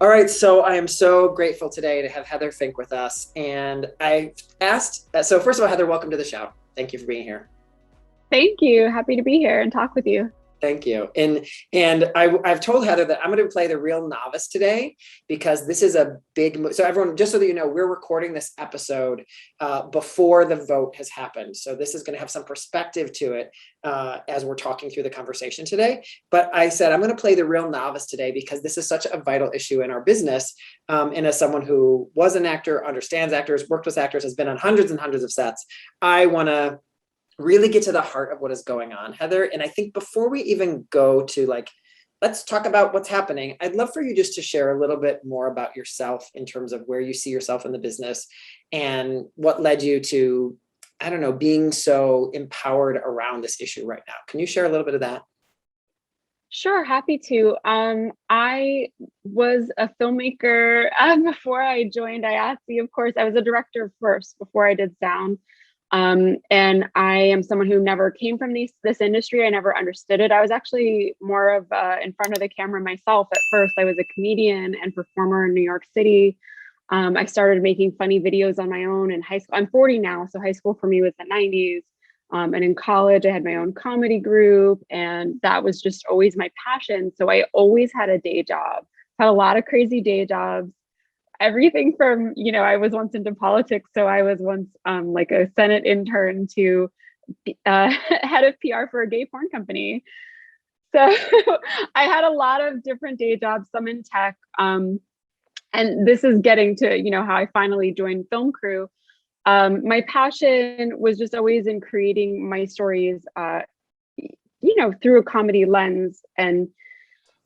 All right, so I am so grateful today to have Heather Fink with us. And I asked, so first of all, Heather, welcome to the show. Thank you for being here. Thank you. Happy to be here and talk with you. Thank you. I've told Heather that I'm going to play the real novice today because this is a big. So everyone, just so that you know, we're recording this episode before the vote has happened. So this is going to have some perspective to it as we're talking through the conversation today. But I said I'm going to play the real novice today because this is such a vital issue in our business. And as someone who was an actor, understands actors, worked with actors, has been on hundreds and hundreds of sets, I want to really get to the heart of what is going on, Heather. And I think before we even go to let's talk about what's happening, I'd love for you just to share a little bit more about yourself in terms of where you see yourself in the business and what led you to, I don't know, being so empowered around this issue right now. Can you share a little bit of that? Sure, happy to. I was a filmmaker before I joined IATSE. Of course, I was a director first before I did sound. And I am someone who never came from this industry. I never understood it. I was actually more of in front of the camera myself at first. I was a comedian and performer in New York City. I started making funny videos on my own in high school. I'm 40 now, so high school for me was the 90s. And in college, I had my own comedy group, and that was just always my passion. So I always had a day job, had a lot of crazy day jobs. Everything from, I was once into politics. So I was once like a Senate intern to head of PR for a gay porn company. So I had a lot of different day jobs, some in tech. And this is getting to, how I finally joined film crew. My passion was just always in creating my stories, through a comedy lens. And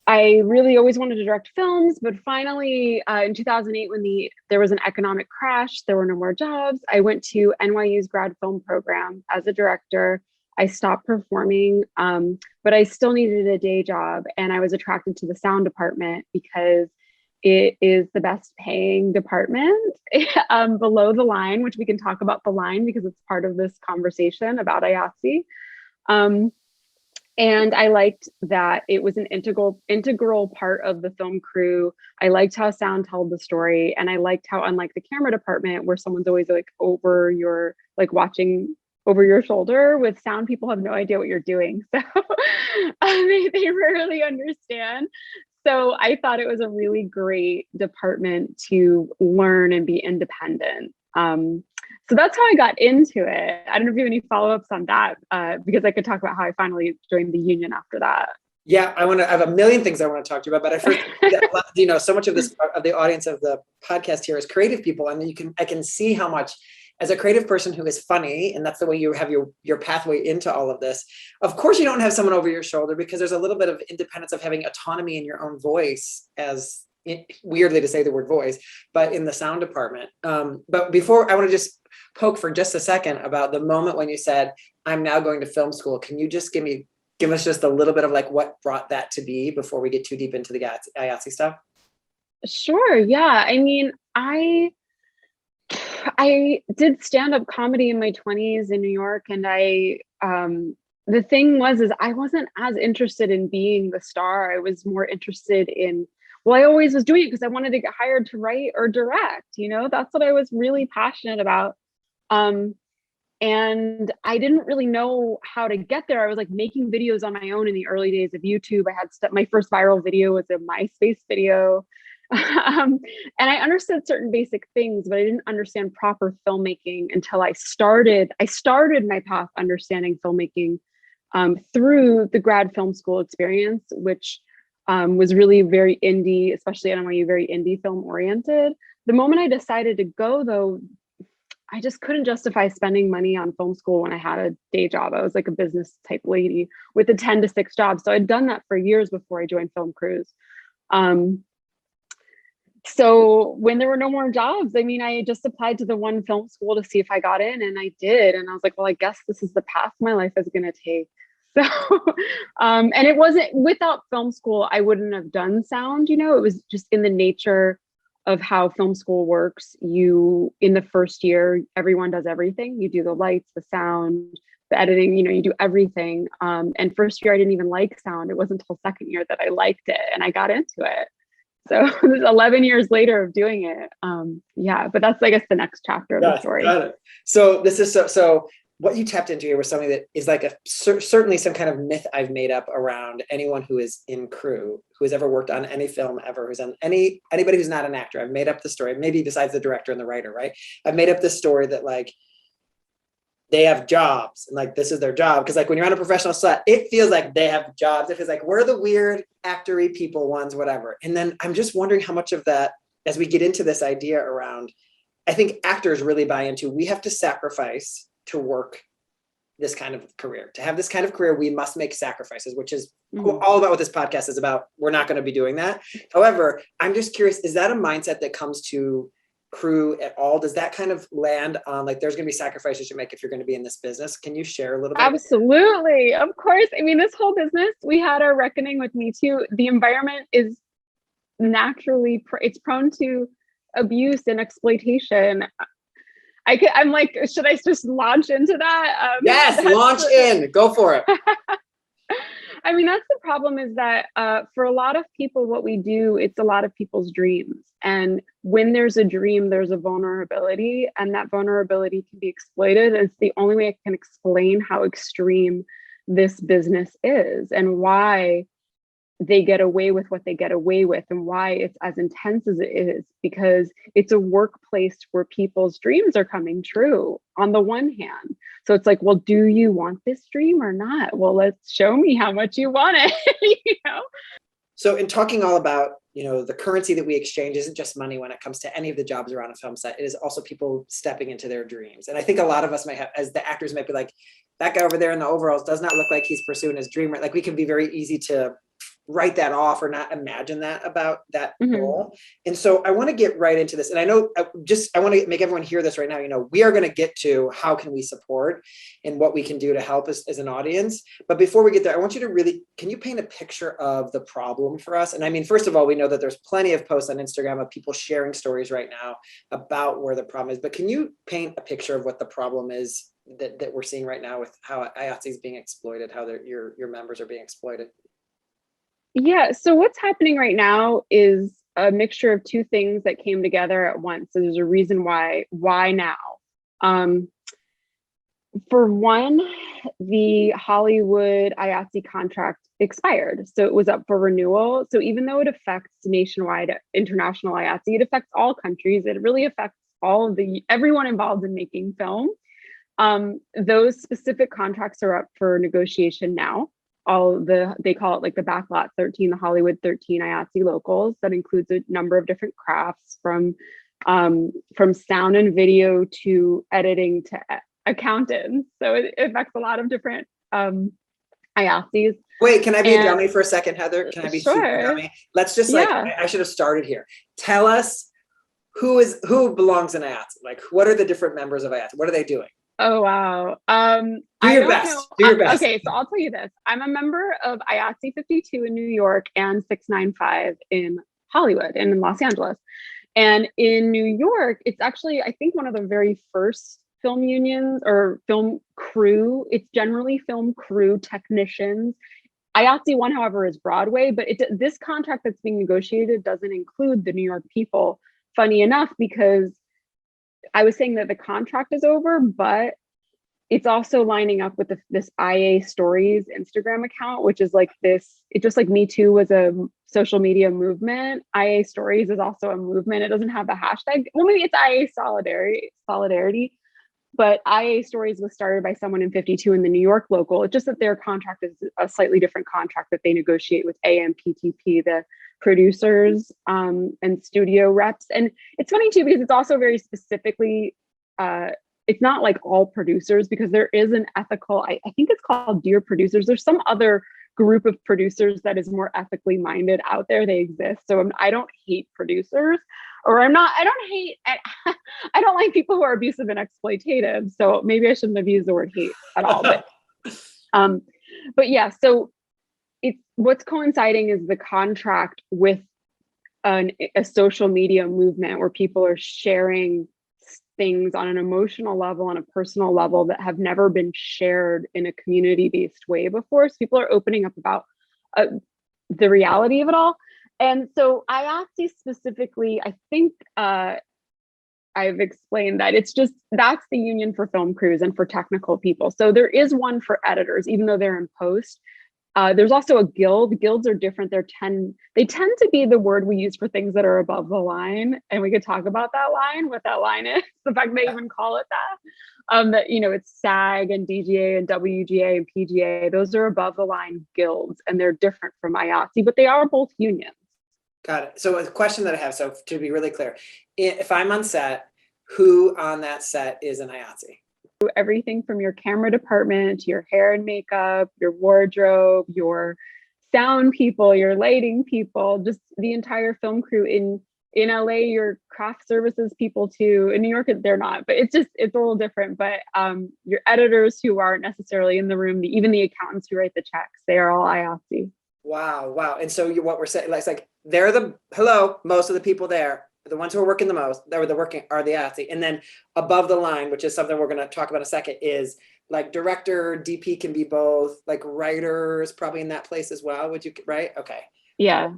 I really always wanted to direct films, but finally in 2008, when there was an economic crash, there were no more jobs. I went to NYU's grad film program as a director. I stopped performing, but I still needed a day job. And I was attracted to the sound department because it is the best paying department below the line, which we can talk about the line because it's part of this conversation about IATSE. And I liked that it was an integral part of the film crew. I liked how sound told the story. And I liked how, unlike the camera department, where someone's always watching over your shoulder, with sound, people have no idea what you're doing. So they rarely understand. So I thought it was a really great department to learn and be independent. So that's how I got into it. I don't know if you have any follow-ups on that, because I could talk about how I finally joined the union after that. Yeah, I have a million things I want to talk to you about, but I first, so much of the audience of the podcast here is creative people. I mean, I can see how much, as a creative person who is funny, and that's the way you have your pathway into all of this. Of course, you don't have someone over your shoulder because there's a little bit of independence of having autonomy in your own voice, weirdly to say the word voice, but in the sound department. But before, I want to just poke for just a second about the moment when you said, I'm now going to film school. Can you just give us just a little bit of what brought that to be before we get too deep into the IATSE stuff? Sure. Yeah. I mean, I did stand-up comedy in my 20s in New York, and the thing is I wasn't as interested in being the star. I was more interested in, I always was doing it because I wanted to get hired to write or direct. That's what I was really passionate about. And I didn't really know how to get there. I was making videos on my own in the early days of YouTube. I had my first viral video was a MySpace video. And I understood certain basic things, but I didn't understand proper filmmaking until I started my path understanding filmmaking through the grad film school experience, which was really very indie, especially at NYU, very indie film oriented. The moment I decided to go, though, I just couldn't justify spending money on film school when I had a day job. I was like a business type lady with a 10 to 6 job. So I'd done that for years before I joined film crews. So when there were no more jobs, I mean, I just applied to the one film school to see if I got in, and I did. And I was like, well, I guess this is the path my life is going to take. So, and it wasn't, without film school, I wouldn't have done sound, it was just in the nature of how film school works. In the first year, everyone does everything. You do the lights, the sound, the editing, you do everything. And first year, I didn't even like sound. It wasn't until second year that I liked it and I got into it. So there's 11 years later of doing it. Yeah, but that's, I guess, the next chapter of the story. Got it. So this is so what you tapped into here was something that is like certainly some kind of myth I've made up around anyone who is in crew, who has ever worked on any film ever, who's on anybody who's not an actor. I've made up the story, maybe besides the director and the writer, right? I've made up this story that like they have jobs and like this is their job. Because like when you're on a professional set, it feels like they have jobs. It feels like we're the weird actory people ones, whatever. And then I'm just wondering how much of that, as we get into this idea around, I think actors really buy into, we have to sacrifice to work this kind of career. To have this kind of career, we must make sacrifices, which is all about what this podcast is about. We're not going to be doing that. However, I'm just curious, is that a mindset that comes to crew at all? Does that kind of land on like, there's going to be sacrifices you make if you're going to be in this business? Can you share a little bit? Absolutely. Of course. I mean, this whole business, we had our reckoning with Me Too. The environment is naturally, it's prone to abuse and exploitation. I'm like, should I just launch into that? Yes, launch in, go for it. I mean, that's the problem, is that for a lot of people, what we do, it's a lot of people's dreams. And when there's a dream, there's a vulnerability, and that vulnerability can be exploited. It's the only way I can explain how extreme this business is and why they get away with what they get away with, and why it's as intense as it is, because it's a workplace where people's dreams are coming true on the one hand. So it's like, well, do you want this dream or not? Well, let's show me how much you want it, you know? So in talking all about, the currency that we exchange isn't just money when it comes to any of the jobs around a film set. It is also people stepping into their dreams. And I think a lot of us might have, as the actors might be like, that guy over there in the overalls does not look like he's pursuing his dream. Right? Like we can be very easy to write that off or not imagine that about that role. And so I want to get right into this. And I know I want to make everyone hear this right now. We are going to get to how can we support and what we can do to help us as an audience. But before we get there, I want you to can you paint a picture of the problem for us? And I mean, first of all, we know that there's plenty of posts on Instagram of people sharing stories right now about where the problem is, but can you paint a picture of what the problem is that we're seeing right now with how IATSE is being exploited, how your members are being exploited? Yeah, so what's happening right now is a mixture of two things that came together at once. So there's a reason why now. For one, the Hollywood IATSE contract expired, so it was up for renewal. So even though it affects nationwide international IATSE, it affects all countries. It really affects everyone involved in making film. Those specific contracts are up for negotiation now. They call it like the backlot 13, the Hollywood 13 IATSE locals. That includes a number of different crafts from sound and video to editing to accountants. So it affects a lot different IATSEs. Wait, can I be a dummy for a second, Heather? Can I be super dummy? Let's just I should have started here. Tell us who belongs in IATSE. Like, what are the different members of IATSE? What are they doing? Oh, wow. Do your best. Do your best. Okay, so I'll tell you this. I'm a member of IATSE 52 in New York and 695 in Hollywood and in Los Angeles. And in New York, it's actually, I think, one of the very first film unions or film crew. It's generally film crew technicians. IATSE 1, however, is Broadway, but this contract that's being negotiated doesn't include the New York people, funny enough, because I was saying that the contract is over, but it's also lining up with this IA Stories Instagram account, which is like this. It's just like Me Too was a social media movement. IA Stories is also a movement. It doesn't have a hashtag. Well, maybe it's IA Solidarity, but IA Stories was started by someone in 52 in the New York local. It's just that their contract is a slightly different contract that they negotiate with AMTPs, the producers and studio reps. And it's funny too, because it's also very specifically, it's not like all producers, because there is an ethical, I think it's called Dear Producers. There's some other group of producers that is more ethically minded out there. They exist. So I don't hate producers, or I don't like people who are abusive and exploitative. So maybe I shouldn't have used the word hate at all. But yeah, so what's coinciding is the contract with a social media movement where people are sharing things on an emotional level, on a personal level, that have never been shared in a community-based way before. So people are opening up about the reality of it all. And so IATSE specifically, I think I've explained that that's the union for film crews and for technical people. So there is one for editors, even though they're in post. There's also a guild. Guilds are different. They tend to be the word we use for things that are above the line. And we could talk about that line, what that line is, the fact they even call it that. That, it's SAG and DGA and WGA and PGA. Those are above the line guilds, and they're different from IATSE, but they are both unions. Got it. So a question that I have, so to be really clear, if I'm on set, who on that set is an IATSE? Everything from your camera department to your hair and makeup, your wardrobe, your sound people, your lighting people, just the entire film crew. In LA, your craft services people too. In New York, they're not, but it's a little different. But your editors who aren't necessarily in the room, even the accountants who write the checks, they are all IATSE. Wow. And so what we're saying, it's like they're most of the people there, the ones who are working the most, are the IATSE. And then above the line, which is something we're going to talk about in a second, is like director, DP can be both, like writers probably in that place as well. Would you, right? Okay. Yeah.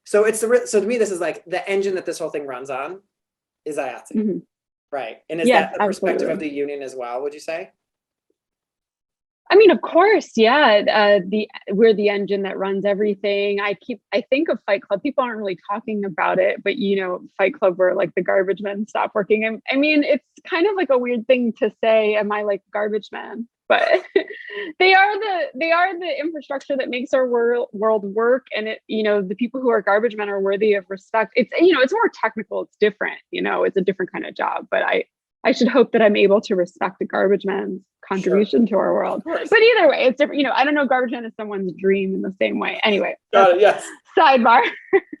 So so to me, this is like the engine that this whole thing runs on is IATSE. Mm-hmm. Right. And is that the perspective of the union as well, would you say? I mean, of course, yeah. We're the engine that runs everything. I think of Fight Club. People aren't really talking about it, but Fight Club, where like the garbage men stop working. And I mean, it's kind of like a weird thing to say, am I like garbage man? But they are the infrastructure that makes our world work. And the people who are garbage men are worthy of respect. It's more technical. It's different. It's a different kind of job. But I should hope that I'm able to respect a garbage man's contribution to our world. But either way, it's different. I don't know, garbage man is someone's dream in the same way. Anyway, yes. Sidebar.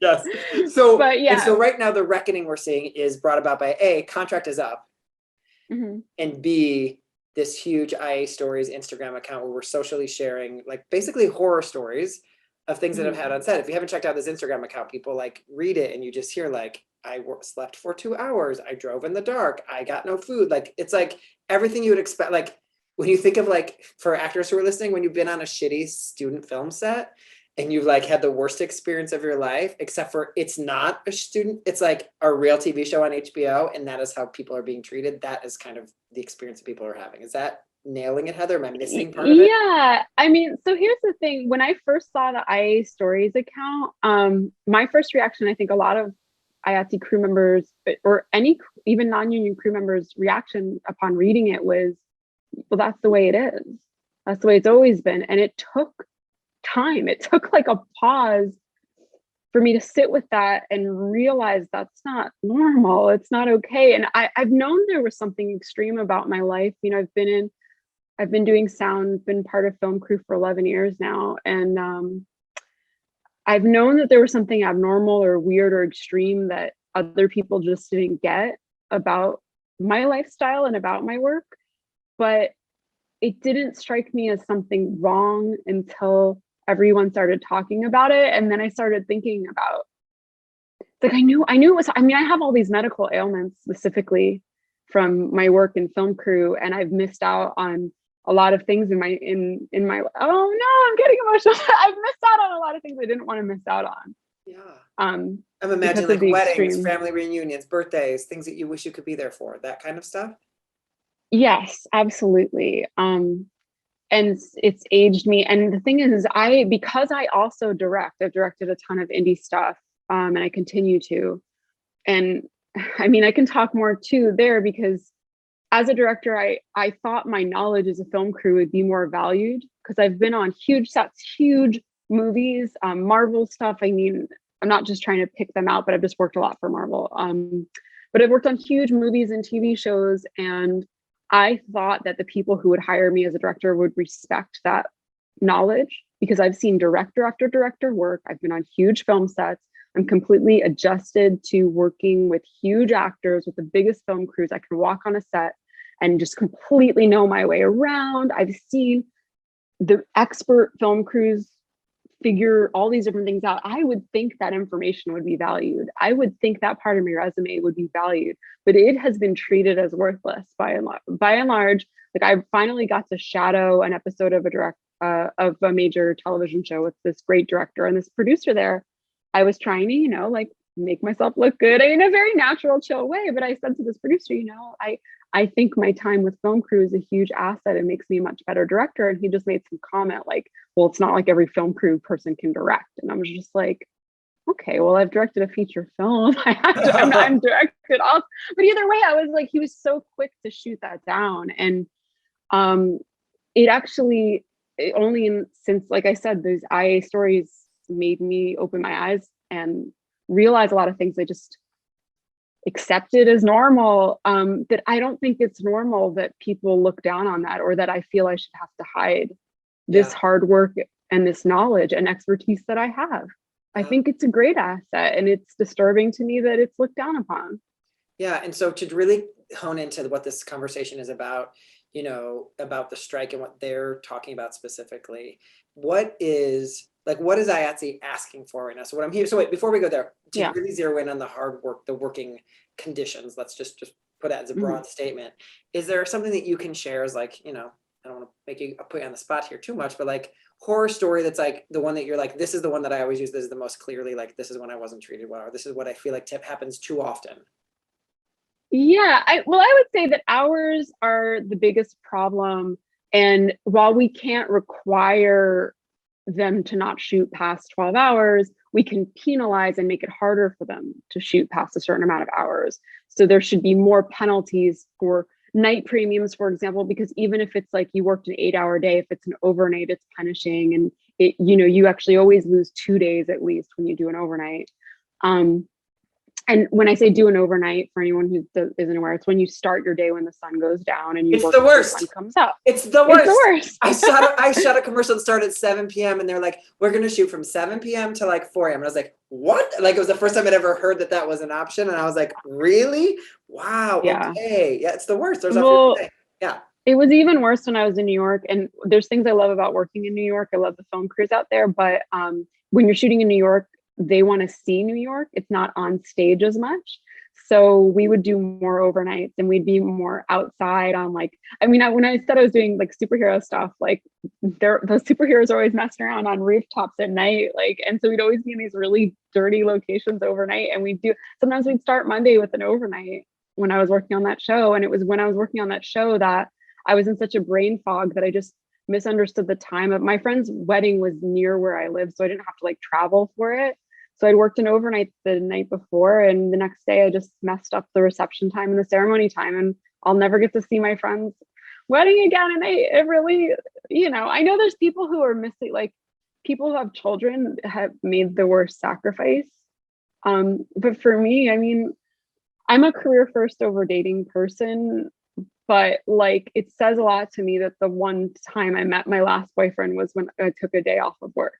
Yes. So, but yeah. And so right now the reckoning we're seeing is brought about by A, contract is up, mm-hmm. and B, this huge IA Stories Instagram account where we're socially sharing like basically horror stories of things that have had on set. If you haven't checked out this Instagram account, people like read it and you just hear like, I slept for 2 hours. I drove in the dark. I got no food. Like, it's like everything you would expect. Like when you think of like, for actors who are listening, when you've been on a shitty student film set and you've like had the worst experience of your life, except for it's not a student, it's like a real TV show on HBO. And that is how people are being treated. That is kind of the experience that people are having. Is that nailing it, Heather? Am I missing part of it? Yeah, I mean, so here's the thing. When I first saw the IA Stories account, my first reaction, I think a lot of IATSE crew members or any even non-union crew members' reaction upon reading it was, well, that's the way it is. That's the way it's always been. And it took time. It took like a pause for me to sit with that and realize that's not normal. It's not okay. And I've known there was something extreme about my life. I've been doing sound, been part of film crew for 11 years now. And I've known that there was something abnormal or weird or extreme that other people just didn't get about my lifestyle and about my work, but it didn't strike me as something wrong until everyone started talking about it. And then I started thinking about, like, I knew it was, I have all these medical ailments specifically from my work in film crew, and I've missed out on a lot of things in my oh no, I'm getting emotional. I've missed out on a lot of things I didn't want to miss out on. Yeah. I'm imagining like weddings, family reunions, birthdays, things that you wish you could be there for, that kind of stuff. Yes, absolutely. And it's aged me. And the thing is, because I also I've directed a ton of indie stuff, and I continue to. And I can talk more too there, because as a director, I thought my knowledge as a film crew would be more valued, because I've been on huge sets, huge movies, Marvel stuff. I'm not just trying to pick them out, but I've just worked a lot for Marvel. But I've worked on huge movies and TV shows, and I thought that the people who would hire me as a director would respect that knowledge, because I've seen director after director work. I've been on huge film sets. I'm completely adjusted to working with huge actors with the biggest film crews. I can walk on a set and just completely know my way around. I've seen the expert film crews figure all these different things out. I would think that information would be valued. I would think that part of my resume would be valued, but it has been treated as worthless by and large. Like, I finally got to shadow an episode of a major television show with this great director and this producer there. I was trying to, like make myself look good in a very natural, chill way. But I said to this producer, I think my time with film crew is a huge asset. It makes me a much better director. And he just made some comment like, well, it's not like every film crew person can direct. And I was just like, okay, well, I've directed a feature film. I'm directed off. But either way, I was like, he was so quick to shoot that down. And it actually, since, like I said, those IA stories made me open my eyes and realize a lot of things I just accepted as normal, that I don't think it's normal that people look down on that, or that I feel I should have to hide this hard work and this knowledge and expertise that I have. I think it's a great asset, and it's disturbing to me that it's looked down upon. Yeah. And so to really hone into what this conversation is about, about the strike and what they're talking about specifically, what is IATSE asking for right now? So what I'm here, so wait, before we go there, to really zero in on the hard work, the working conditions, let's just put it as a broad statement. Is there something that you can share as like, I don't want to put you on the spot here too much, but like horror story that's like the one that you're like, this is the one that I always use, this is the most clearly, like, this is when I wasn't treated well, or this is what I feel like happens too often. Yeah, I would say that hours are the biggest problem. And while we can't require them to not shoot past 12 hours, we can penalize and make it harder for them to shoot past a certain amount of hours. So there should be more penalties for night premiums, for example, because even if it's like you worked an 8-hour day, if it's an overnight, it's punishing. And you actually always lose 2 days at least when you do an overnight. And when I say do an overnight, for anyone who isn't aware, it's when you start your day when the sun goes down and you work the worst. when the sun comes up. It's the worst. It's the worst. I shot a commercial that started at 7 p.m. and they're like, we're going to shoot from 7 p.m. to like 4 a.m. And I was like, what? Like, it was the first time I'd ever heard that was an option. And I was like, really? Wow. Yeah. Okay. Yeah, it's the worst. Yeah. It was even worse when I was in New York. And there's things I love about working in New York. I love the film crews out there. But when you're shooting in New York, they want to see New York. It's not on stage as much. So we would do more overnights and we'd be more outside on when I said I was doing like superhero stuff, like those superheroes are always messing around on rooftops at night. And so we'd always be in these really dirty locations overnight. And sometimes we'd start Monday with an overnight when I was working on that show. And it was when I was working on that show that I was in such a brain fog that I just misunderstood the time of my friend's wedding was near where I lived. So I didn't have to like travel for it. So I'd worked an overnight the night before, and the next day I just messed up the reception time and the ceremony time, and I'll never get to see my friend's wedding again. And it really, I know there's people who are missing, like people who have children have made the worst sacrifice. But for me, I mean, I'm a career first over dating person, but like it says a lot to me that the one time I met my last boyfriend was when I took a day off of work.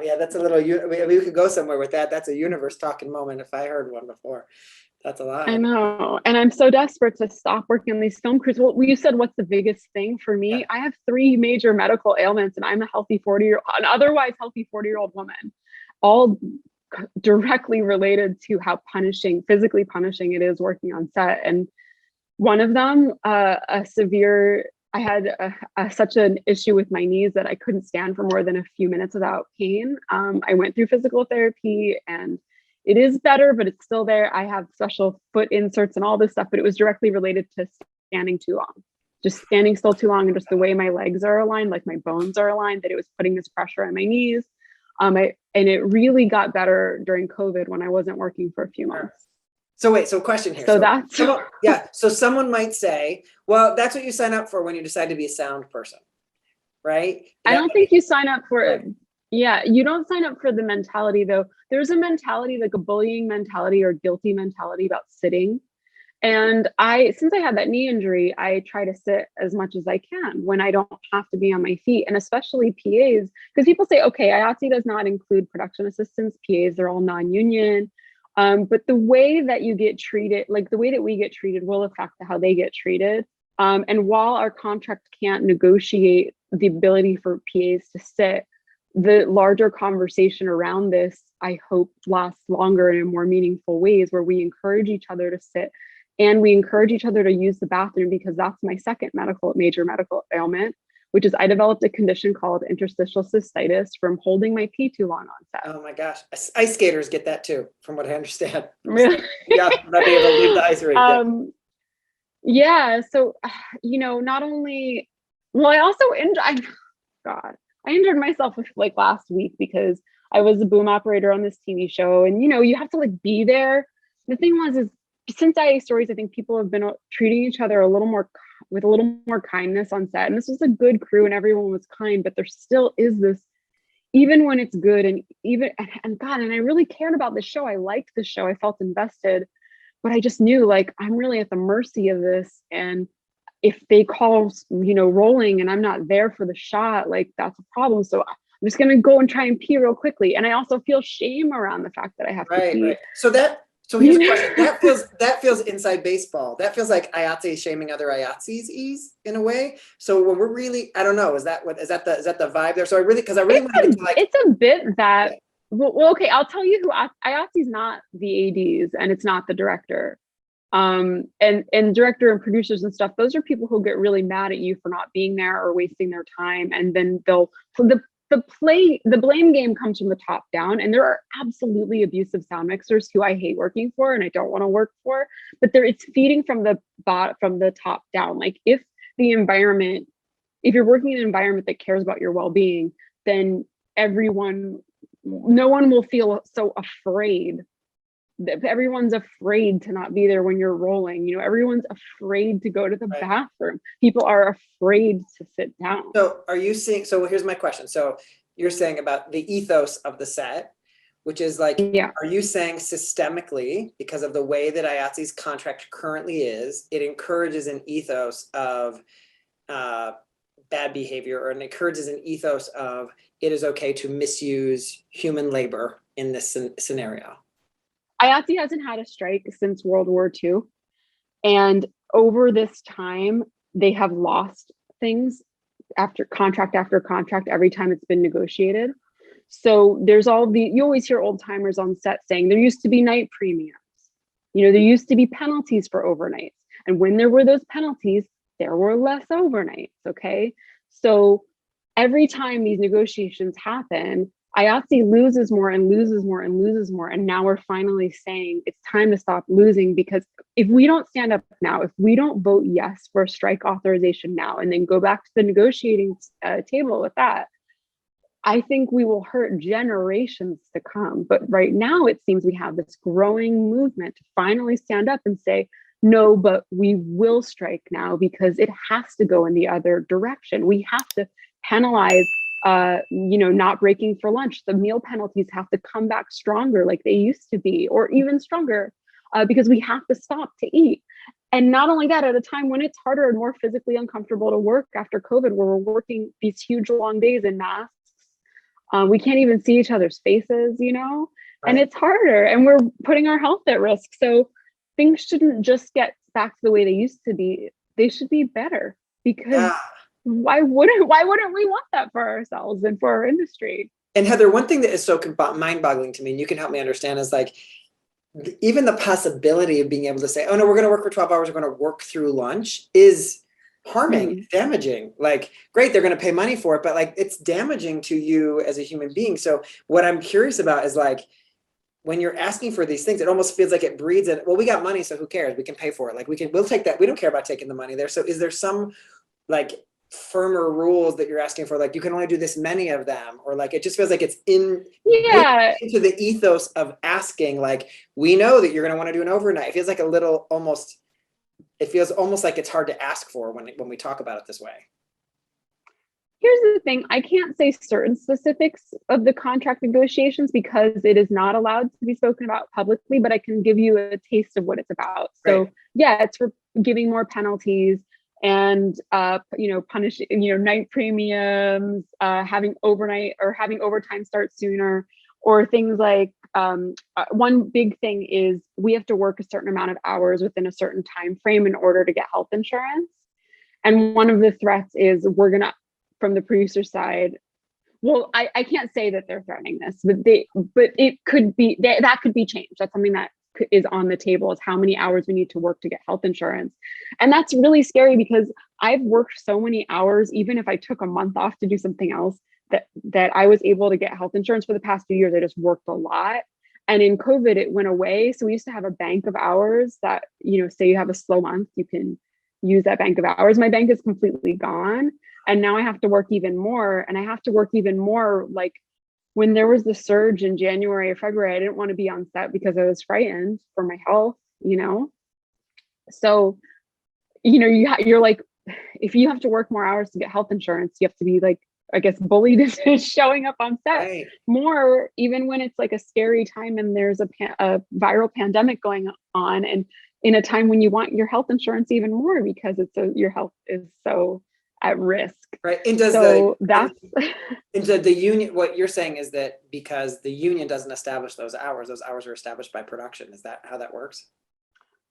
Yeah, that's a little, we could go somewhere with that. That's a universe talking moment if I heard one before. That's a lot. I know. And I'm so desperate to stop working on these film crews. Well, you said, what's the biggest thing for me? Yeah. I have 3 major medical ailments and I'm a healthy an otherwise healthy 40-year-old woman, all directly related to how physically punishing it is working on set. And one of them, I had such an issue with my knees that I couldn't stand for more than a few minutes without pain. I went through physical therapy and it is better, but it's still there. I have special foot inserts and all this stuff, but it was directly related to standing too long, just standing still too long. And just the way my legs are aligned, like my bones are aligned, that it was putting this pressure on my knees. And it really got better during COVID when I wasn't working for a few months. So wait, so question here. So someone might say, well, that's what you sign up for when you decide to be a sound person, right? I don't think you sign up for it. Yeah, you don't sign up for the mentality though. There's a mentality, like a bullying mentality or guilty mentality about sitting. And since I had that knee injury, I try to sit as much as I can when I don't have to be on my feet, and especially PAs, because people say, okay, IATSE does not include production assistants, PAs, they're all non-union. But the way that you get treated, like the way that we get treated will affect how they get treated. And while our contract can't negotiate the ability for PAs to sit, the larger conversation around this, I hope, lasts longer and in more meaningful ways, where we encourage each other to sit and we encourage each other to use the bathroom, because that's my second major medical ailment, which is I developed a condition called interstitial cystitis from holding my pee too long on set. Oh my gosh. Ice skaters get that too, from what I understand. Really? Yeah, not being able to leave the ice rink. Yeah. So, not only, well, I also I injured myself like last week because I was a boom operator on this TV show, and you have to like be there. The thing is since IA Stories, I think people have been treating each other with a little more kindness on set, and this was a good crew and everyone was kind, but there still is this, even when it's good, and I really cared about the show. I liked the show. I felt invested, but I just knew like I'm really at the mercy of this, and if they call rolling and I'm not there for the shot, like that's a problem. So I'm just gonna go and try and pee real quickly, and I also feel shame around the fact that I have to pee. Right. So here's a question. That feels inside baseball. That feels like IATSE shaming other IATSEs in a way. So when we're really, I don't know, is that the vibe there? So I really want to get to like, it's a bit that. Yeah. Well, okay, I'll tell you who IATSE is not the ADs, and it's not the director. And director and producers and stuff, those are people who get really mad at you for not being there or wasting their time, and then the blame game comes from the top down, and there are absolutely abusive sound mixers who I hate working for and I don't want to work for, but it's feeding from the top down. Like if you're working in an environment that cares about your well-being, then no one will feel so afraid. Everyone's afraid to not be there when you're rolling. Everyone's afraid to go to the bathroom. People are afraid to sit down. So are you seeing, so here's my question. So you're saying about the ethos of the set, which is like, Are you saying systemically, because of the way that IATSE's contract currently is, it encourages an ethos of bad behavior, or it encourages an ethos of it is okay to misuse human labor in this scenario? IATSE hasn't had a strike since World War II. And over this time, they have lost things after contract every time it's been negotiated. So there's you always hear old timers on set saying there used to be night premiums. There used to be penalties for overnights. And when there were those penalties, there were less overnights, okay? So every time these negotiations happen, IATSE loses more and loses more and loses more. And now we're finally saying it's time to stop losing, because if we don't stand up now, if we don't vote yes for strike authorization now, and then go back to the negotiating table with that, I think we will hurt generations to come. But right now, it seems we have this growing movement to finally stand up and say, no, but we will strike now, because it has to go in the other direction. We have to penalize not breaking for lunch. The meal penalties have to come back stronger like they used to be, or even stronger, because we have to stop to eat. And not only that, at a time when it's harder and more physically uncomfortable to work after COVID, where we're working these huge long days in masks, we can't even see each other's faces, and it's harder, and we're putting our health at risk. So things shouldn't just get back to the way they used to be. They should be better, because why wouldn't we want that for ourselves and for our industry? And Heather, one thing that is so mind-boggling to me, and you can help me understand, is like even the possibility of being able to say, oh no, we're going to work for 12 hours, we're going to work through lunch, is harming, damaging. Like, great, they're going to pay money for it, but like it's damaging to you as a human being. So what I'm curious about is like, when you're asking for these things, it almost feels like it breeds it. Well, we got money, so who cares? We can pay for it. Like we'll take that. We don't care about taking the money there. So is there some like firmer rules that you're asking for? Like you can only do this many of them, or like, it just feels like it's into the ethos of asking, like, we know that you're going to want to do an overnight. It feels like it feels almost like it's hard to ask for when we talk about it this way. Here's the thing. I can't say certain specifics of the contract negotiations because it is not allowed to be spoken about publicly, but I can give you a taste of what it's about. So it's for giving more penalties and, punishing, night premiums, having overtime start sooner, or things like, one big thing is we have to work a certain amount of hours within a certain time frame in order to get health insurance. And one of the threats is from the producer side, well, I can't say that they're threatening this, but it could be, that could be changed. That's something that is on the table, is how many hours we need to work to get health insurance. And that's really scary because I've worked so many hours, even if I took a month off to do something else, that I was able to get health insurance for the past few years. I just worked a lot. And in COVID, it went away. So we used to have a bank of hours that, say you have a slow month, you can use that bank of hours. My bank is completely gone. And now I have to work even more. And I have to work even more. Like when there was the surge in January or February, I didn't want to be on set because I was frightened for my health, So, you're like, if you have to work more hours to get health insurance, you have to be like, I guess, bullied into showing up on set more, even when it's like a scary time and there's a viral pandemic going on, and in a time when you want your health insurance even more because your health is so at risk. Right. And does the union, what you're saying is that because the union doesn't establish those hours are established by production. Is that how that works?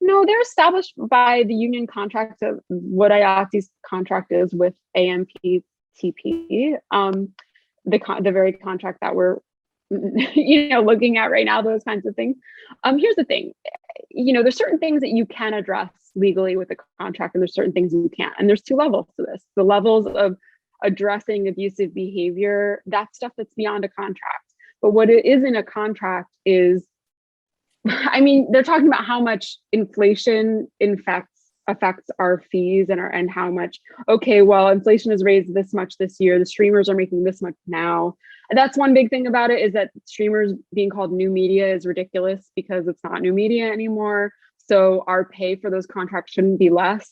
No, they're established by the union contract of what IATSE's contract is with AMTPs. The very contract that we're looking at right now, those kinds of things. Here's the thing, there's certain things that you can address legally with the contract, and there's certain things you can't. And there's two levels to this. The levels of addressing abusive behavior, that's stuff that's beyond a contract. But what it is in a contract is, they're talking about how much inflation affects our fees and how much, okay, well, inflation has raised this much this year, the streamers are making this much now. And that's one big thing about it, is that streamers being called new media is ridiculous because it's not new media anymore. So our pay for those contracts shouldn't be less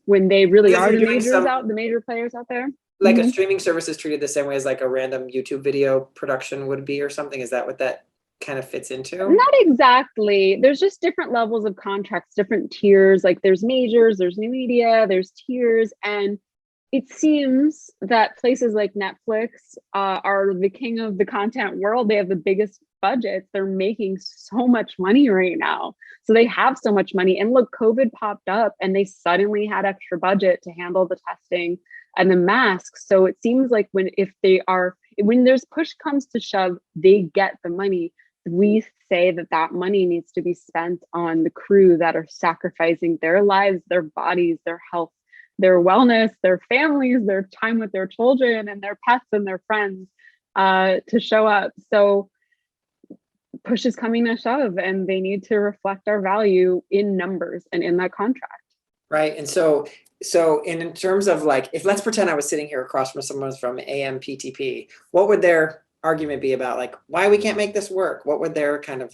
when they really are the major players out there. Like a streaming service is treated the same way as like a random YouTube video production would be or something. Is that what that kind of fits into? Not exactly. There's just different levels of contracts, different tiers. Like there's majors, there's new media, there's tiers. And it seems that places like Netflix are the king of the content world. They have the biggest budgets. They're making so much money right now. So they have so much money. And look, COVID popped up and they suddenly had extra budget to handle the testing and the masks. So it seems like when there's push comes to shove, they get the money. We say that money needs to be spent on the crew that are sacrificing their lives, their bodies, their health, their wellness, their families, their time with their children and their pets and their friends to show up. So push is coming to shove, and they need to reflect our value in numbers and in that contract. Right. And so in terms of like, if let's pretend I was sitting here across from someone from AMPTP, what would their argument be about, like, why we can't make this work? What would their kind of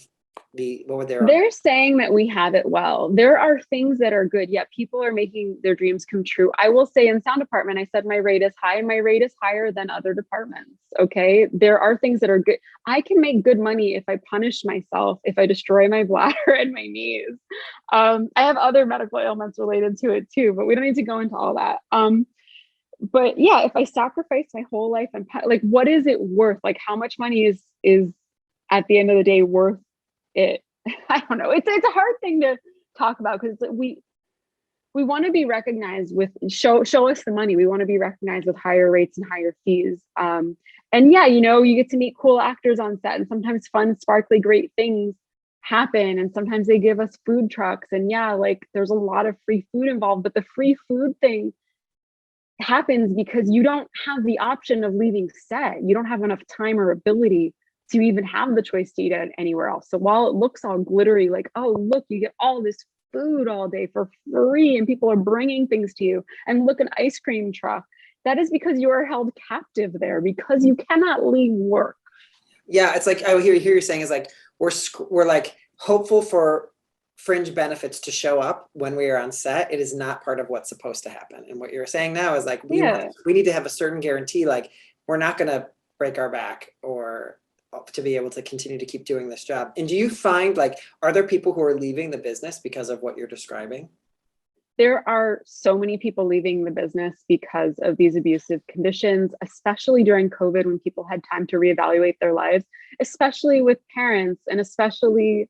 be? What would they're saying that we have it well. There are things that are good, yet people are making their dreams come true. I will say in sound department, I said my rate is high, and my rate is higher than other departments. Okay. There are things that are good. I can make good money if I punish myself, if I destroy my bladder and my knees. I have other medical ailments related to it too, but we don't need to go into all that. But yeah, if I sacrifice my whole life and like, what is it worth? Like, how much money is at the end of the day worth it? I don't know. It's a hard thing to talk about because we want to be recognized with show us the money. We want to be recognized with higher rates and higher fees. And yeah, you get to meet cool actors on set, and sometimes fun, sparkly, great things happen. And sometimes they give us food trucks, and yeah, like there's a lot of free food involved, but the free food thing happens because you don't have the option of leaving set. You don't have enough time or ability to even have the choice to eat it anywhere else. So while it looks all glittery, like, oh, look, you get all this food all day for free and people are bringing things to you, and look, an ice cream truck, that is because you are held captive there because you cannot leave work. Yeah, it's like I hear you saying is like we're like hopeful for fringe benefits to show up when we are on set. It is not part of what's supposed to happen. And what you're saying now is like we need to have a certain guarantee, like we're not going to break our back or to be able to continue to keep doing this job. And do you find, like, are there people who are leaving the business because of what you're describing? There are so many people leaving the business because of these abusive conditions, especially during COVID when people had time to reevaluate their lives, especially with parents, and especially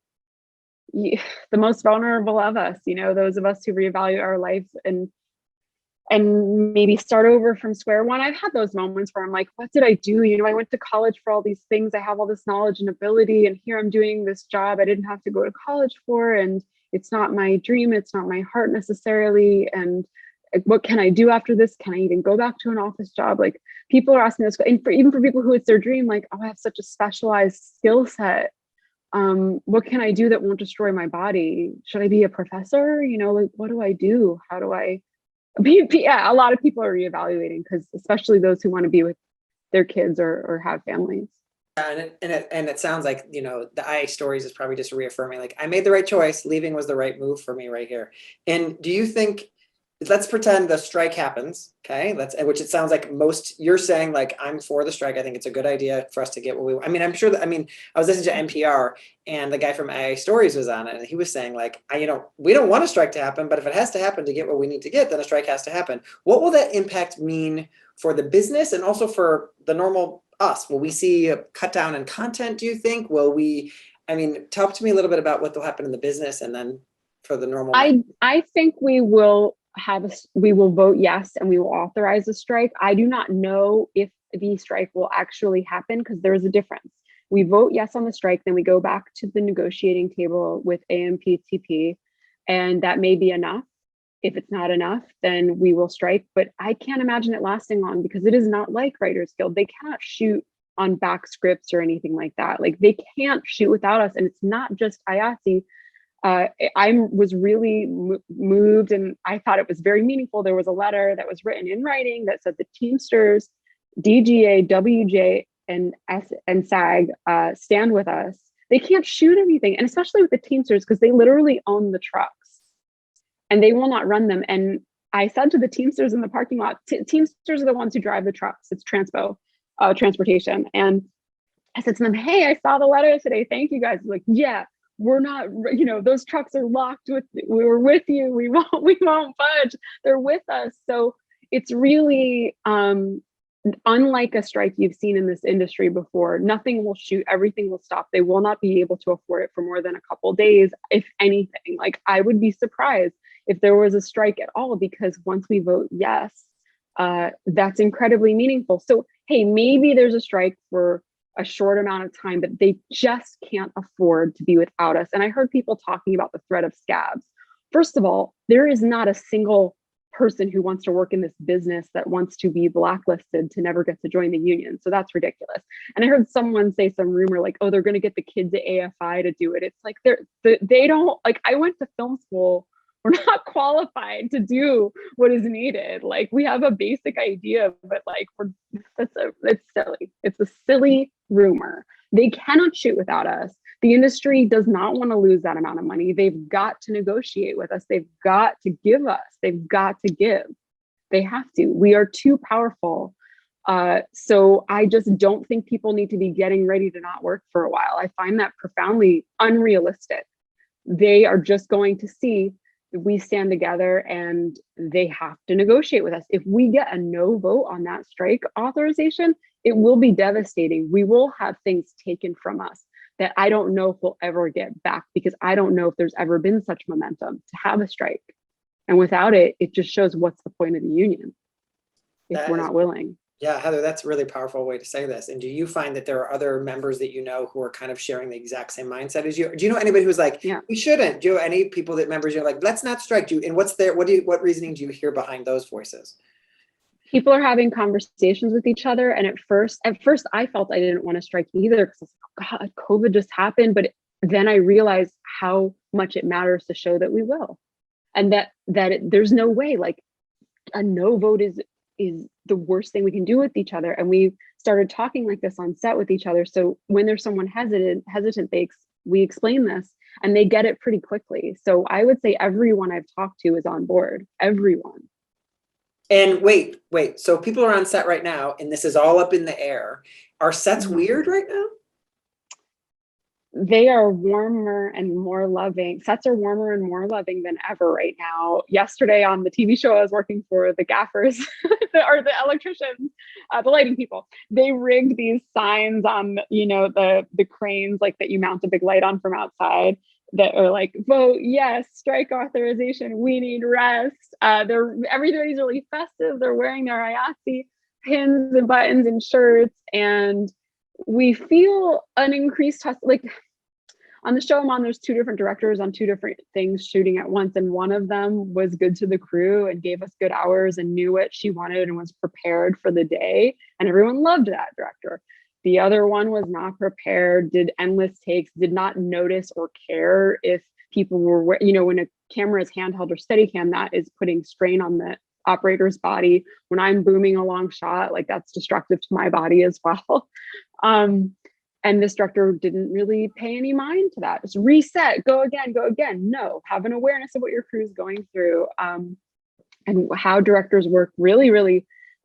the most vulnerable of us, those of us who reevaluate our lives. And and maybe start over from square one. I've had those moments where I'm like, what did I do? I went to college for all these things. I have all this knowledge and ability, and here I'm doing this job I didn't have to go to college for. And it's not my dream. It's not my heart necessarily. And what can I do after this? Can I even go back to an office job? Like, people are asking this, and even for people who it's their dream, like, oh, I have such a specialized skill set. What can I do that won't destroy my body? Should I be a professor? Like, what do I do? How do I yeah, a lot of people are reevaluating, because especially those who want to be with their kids or have families. And it sounds like, the IA Stories is probably just reaffirming, like, I made the right choice. Leaving was the right move for me right here. And do you think, let's pretend the strike happens, okay? Which it sounds like you're saying, like, I'm for the strike. I think it's a good idea for us to get what we, I'm sure that, I was listening to NPR, and the guy from IA Stories was on it, and he was saying, like, we don't want a strike to happen, but if it has to happen to get what we need to get, then a strike has to happen. What will that impact mean for the business and also for the normal us? Will we see a cut down in content, do you think? Talk to me a little bit about what will happen in the business, and then for the normal. I think we will vote yes, and we will authorize a strike. I do not know if the strike will actually happen, because there is a difference. We vote yes on the strike, then we go back to the negotiating table with AMTTP, and that may be enough. If it's not enough, then we will strike. But I can't imagine it lasting long, because it is not like Writers Guild. They cannot shoot on back scripts or anything like that. Like, they can't shoot without us. And it's not just IATSE. I was really moved, and I thought it was very meaningful. There was a letter that was written in writing that said the Teamsters, DGA, WJ, and SAG stand with us. They can't shoot anything, and especially with the Teamsters, because they literally own the trucks, and they will not run them. And I said to the Teamsters in the parking lot, Teamsters are the ones who drive the trucks. It's transportation. And I said to them, hey, I saw the letter today. Thank you guys. Like, yeah, we're not, those trucks are locked we were with you. We won't budge. They're with us. So it's really, unlike a strike you've seen in this industry before. Nothing will shoot, everything will stop. They will not be able to afford it for more than a couple of days, if anything. Like, I would be surprised if there was a strike at all, because once we vote yes, that's incredibly meaningful. So, hey, maybe there's a strike for a short amount of time, but they just can't afford to be without us. And I heard people talking about the threat of scabs. First of all, there is not a single person who wants to work in this business that wants to be blacklisted to never get to join the union. So that's ridiculous. And I heard someone say some rumor like, oh, they're going to get the kids at AFI to do it. It's like, they don't, like, I went to film school. We're not qualified to do what is needed. Like, we have a basic idea, but like, it's silly. It's a silly rumor. They cannot shoot without us. The industry does not want to lose that amount of money. They've got to negotiate with us. They've got to give us. They've got to give. They have to. We are too powerful. So I just don't think people need to be getting ready to not work for a while. I find that profoundly unrealistic. They are just going to see we stand together, and they have to negotiate with us. If we get a no vote on that strike authorization, it will be devastating. We will have things taken from us that I don't know if we'll ever get back, because I don't know if there's ever been such momentum to have a strike. And without it, it just shows what's the point of the union if we're not willing. Yeah, Heather, that's a really powerful way to say this. And do you find that there are other members that who are kind of sharing the exact same mindset as you? Do you know anybody who's like, yeah, we shouldn't? Do you know any people that members you're like, let's not strike you? And what reasoning do you hear behind those voices? People are having conversations with each other. And at first I felt I didn't want to strike either, because I was like, oh, God, COVID just happened. But then I realized how much it matters to show that we will. And there's no way, like, a no vote is the worst thing we can do with each other. And we started talking like this on set with each other. So when there's someone hesitant, we explain this, and they get it pretty quickly. So I would say everyone I've talked to is on board. Everyone. And wait. So people are on set right now, and this is all up in the air. Are sets weird right now? They are warmer and more loving. Sets are warmer and more loving than ever right now. Yesterday on the TV show I was working for, the gaffers or the electricians, the lighting people, they rigged these signs on, the cranes, like, that you mount a big light on from outside. that are like, vote yes, strike authorization, we need rest. Everybody's really festive. They're wearing their IATSE pins and buttons and shirts, and we feel an increased like on the show I'm on, there's two different directors on two different things shooting at once, and one of them was good to the crew and gave us good hours and knew what she wanted and was prepared for the day, and everyone loved that director. The other one was not prepared, did endless takes, did not notice or care if people were, when a camera is handheld or steady cam, that is putting strain on the operator's body. When I'm booming a long shot, like that's destructive to my body as well. And this director didn't really pay any mind to that. Just reset, go again, go again. No, have an awareness of what your crew is going through, and how directors work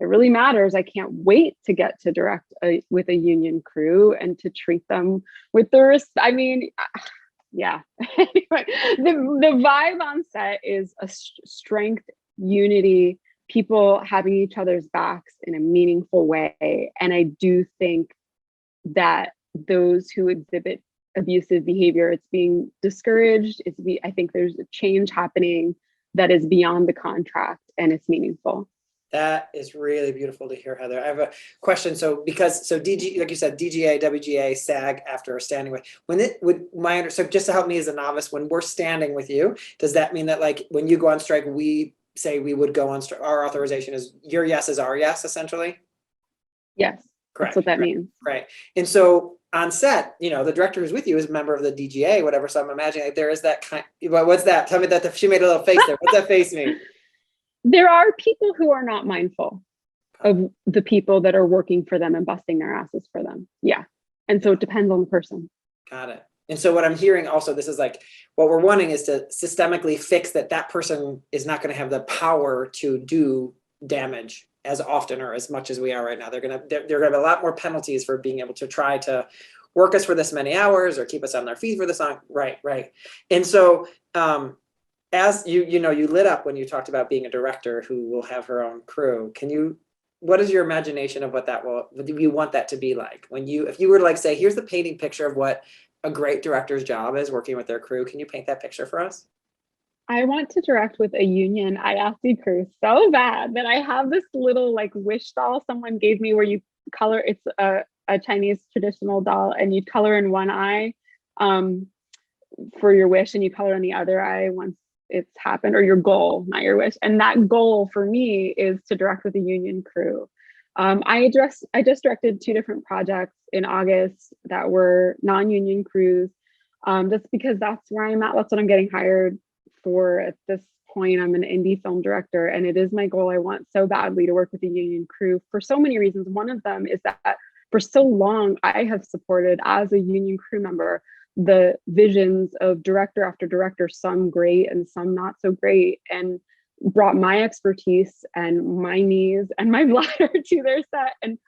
it really matters. I can't wait to get to direct with a union crew and to treat them with the yeah. Anyway, the vibe on set is a strength, unity, people having each other's backs in a meaningful way. And I do think that those who exhibit abusive behavior, it's being discouraged. I think there's a change happening that is beyond the contract and it's meaningful. That is really beautiful to hear, Heather. I have a question. So DG, like you said, DGA, WGA, SAG after standing with, so just to help me as a novice, when we're standing with you, does that mean that like when you go on strike, we say we would go on strike, our authorization is your yes is our yes, essentially? Yes, correct. That's what that means. Right. And so on set, the director who's with you is a member of the DGA, whatever. So I'm imagining like there is that kind, what's that? Tell me that she made a little face there. What's that face mean? There are people who are not mindful of the people that are working for them and busting their asses for them. Yeah. And so it depends on the person. Got it. And so what I'm hearing also, this is like, what we're wanting is to systemically fix that person is not going to have the power to do damage as often or as much as we are right now. They're going to have a lot more penalties for being able to try to work us for this many hours or keep us on their feet for this long. Right. And so, as you lit up when you talked about being a director who will have her own crew. What is your imagination of what you want that to be like? If you were to like say, here's the painting picture of what a great director's job is working with their crew. Can you paint that picture for us? I want to direct with a union IATSE crew so bad that I have this little like wish doll someone gave me where you color, it's a Chinese traditional doll, and you color in one eye for your wish and you color in the other eye once it's happened, or your goal, not your wish. And that goal for me is to direct with a union crew. I just directed 2 different projects in August that were non-union crews. That's because that's where I'm at. That's what I'm getting hired for at this point. I'm an indie film director, and it is my goal. I want so badly to work with a union crew for so many reasons. One of them is that for so long, I have supported as a union crew member the visions of director after director, some great and some not so great, and brought my expertise and my knees and my bladder to their set. And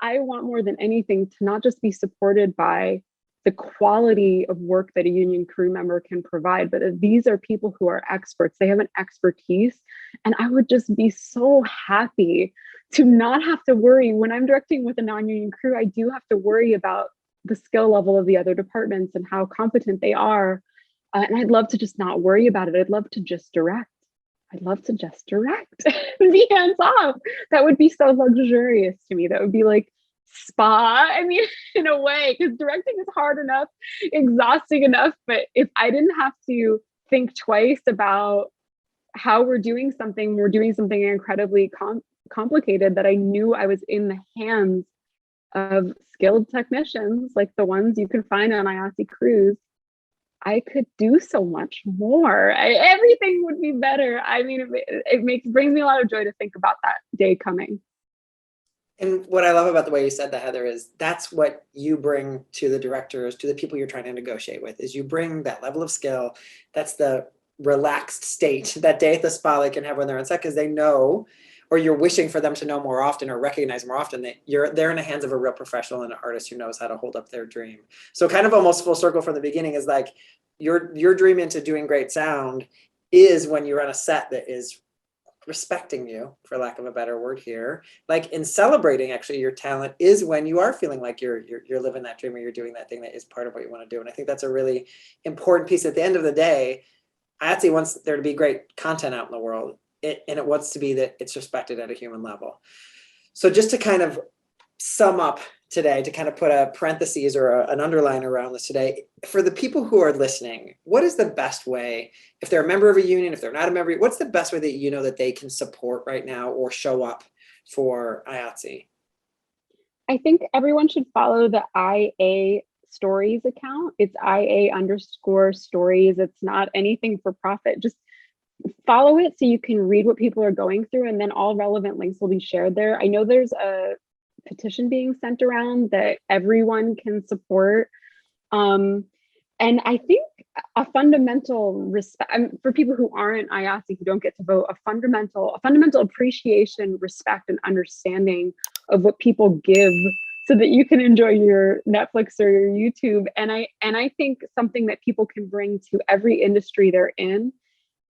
I want more than anything to not just be supported by the quality of work that a union crew member can provide, but these are people who are experts. They have an expertise. And I would just be so happy to not have to worry. When I'm directing with a non-union crew, I do have to worry about the skill level of the other departments and how competent they are. And I'd love to just not worry about it. I'd love to just direct. And be hands off. That would be so luxurious to me. That would be like spa. I mean, in a way, because directing is hard enough, exhausting enough. But if I didn't have to think twice about how we're doing something incredibly complicated, that I knew I was in the hands of skilled technicians like the ones you can find on IATSE crews, I could do so much more. Everything would be better. I mean, it brings me a lot of joy to think about that day coming. And what I love about the way you said that, Heather, is that's what you bring to the directors, to the people you're trying to negotiate with, is you bring that level of skill. That's the relaxed state, that day at the spa they can have when they're on set, because they know, or you're wishing for them to know more often or recognize more often that they're in the hands of a real professional and an artist who knows how to hold up their dream. So kind of almost full circle from the beginning is like your dream into doing great sound is when you're on a set that is respecting you, for lack of a better word here, like in celebrating actually your talent is when you are feeling like you're living that dream, or you're doing that thing that is part of what you want to do. And I think that's a really important piece. At the end of the day, IATSE wants there to be great content out in the world, and it wants to be that it's respected at a human level. So just to kind of sum up today, to kind of put a parentheses or an underline around this today, for the people who are listening, what is the best way, if they're a member of a union, if they're not a member, what's the best way that you know that they can support right now or show up for IATSE? I think everyone should follow the IA Stories account. It's IA_stories. It's not anything for profit. Just follow it so you can read what people are going through, and then all relevant links will be shared there. I know there's a petition being sent around that everyone can support. And I think a fundamental respect for people who aren't IATSE, who don't get to vote, a fundamental appreciation, respect, and understanding of what people give so that you can enjoy your Netflix or your YouTube. And I think something that people can bring to every industry they're in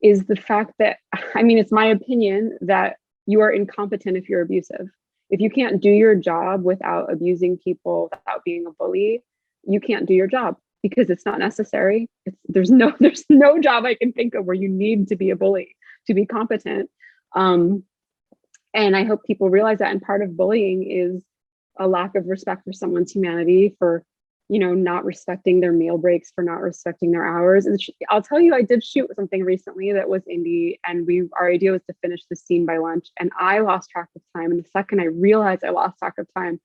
is the fact that, I mean, it's my opinion that you are incompetent if you're abusive. If you can't do your job without abusing people, without being a bully, you can't do your job because it's not necessary. There's no job I can think of where you need to be a bully to be competent. And I hope people realize that. And part of bullying is a lack of respect for someone's humanity, for not respecting their meal breaks, for not respecting their hours. And I'll tell you, I did shoot something recently that was indie, and our idea was to finish the scene by lunch, and I lost track of time. And the second I realized I lost track of time,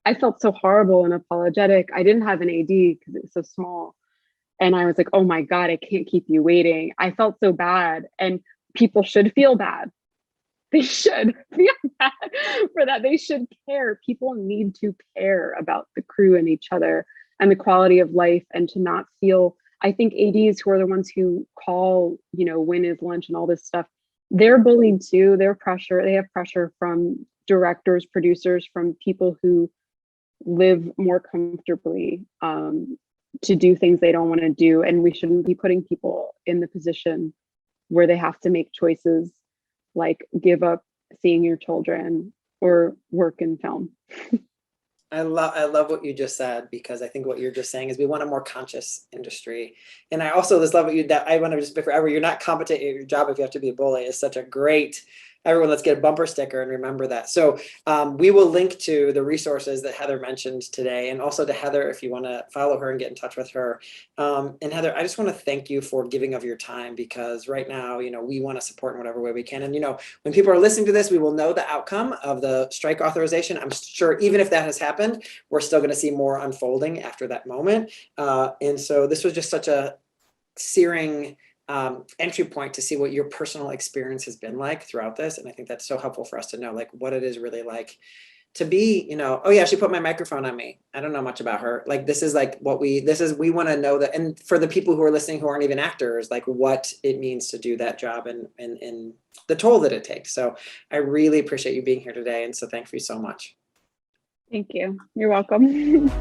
I felt so horrible and apologetic. I didn't have an AD because it was so small. And I was like, oh my God, I can't keep you waiting. I felt so bad. And people should feel bad. They should feel bad for that. They should care. People need to care about the crew and each other and the quality of life, and to not feel, I think ADs, who are the ones who call, when is lunch and all this stuff, they're bullied too. They have pressure from directors, producers, from people who live more comfortably to do things they don't want to do. And we shouldn't be putting people in the position where they have to make choices like give up seeing your children or work in film. I love what you just said, because I think what you're just saying is we want a more conscious industry. And I also just love that I want to just be forever, you're not competent at your job if you have to be a bully, is such a great, everyone, let's get a bumper sticker and remember that. So we will link to the resources that Heather mentioned today, and also to Heather if you want to follow her and get in touch with her. And Heather, I just want to thank you for giving of your time, because right now, we want to support in whatever way we can. And, when people are listening to this, we will know the outcome of the strike authorization. I'm sure even if that has happened, we're still going to see more unfolding after that moment. And so this was just such a searing entry point to see what your personal experience has been like throughout this. And I think that's so helpful for us to know, like, what it is really like to be, oh yeah, she put my microphone on me. I don't know much about her. Like, this is like we want to know that. And for the people who are listening who aren't even actors, like what it means to do that job and the toll that it takes. So I really appreciate you being here today. And so thank you so much. Thank you. You're welcome.